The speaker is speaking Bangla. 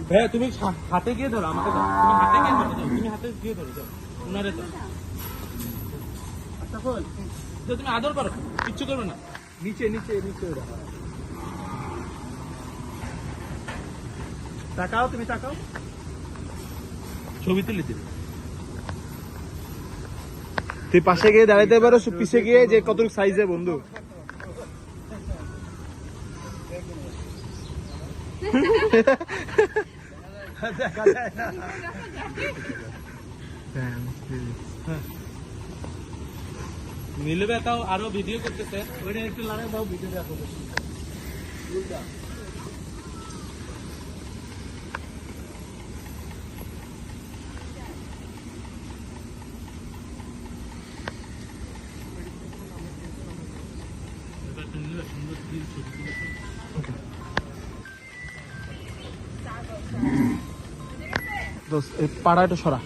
ভাইয়া তুমি হাতে গিয়ে ধরো, আমাকে দাও, তুমি হাতে গিয়ে ধরো, তুমি হাতে গিয়ে ধরো, যাও উনারে দাও। আচ্ছা বল, তুমি আদর করো, কিচ্ছু করবে না। নিচে নিচে নিচে তাকাও, তুমি তাকাও, ছবি তুলে দিবে। তুই পাশে গিয়ে দাঁড়াইতে পারো, পিছে গিয়ে যে কতটুকু সাইজে বন্ধু। দেখা যায় না। মিলবে তাও আরো ভিডিও করতেছে, ওইটা একটু লাগাই দাও, ভিডিও দেখো। পাড়া একটু সরা।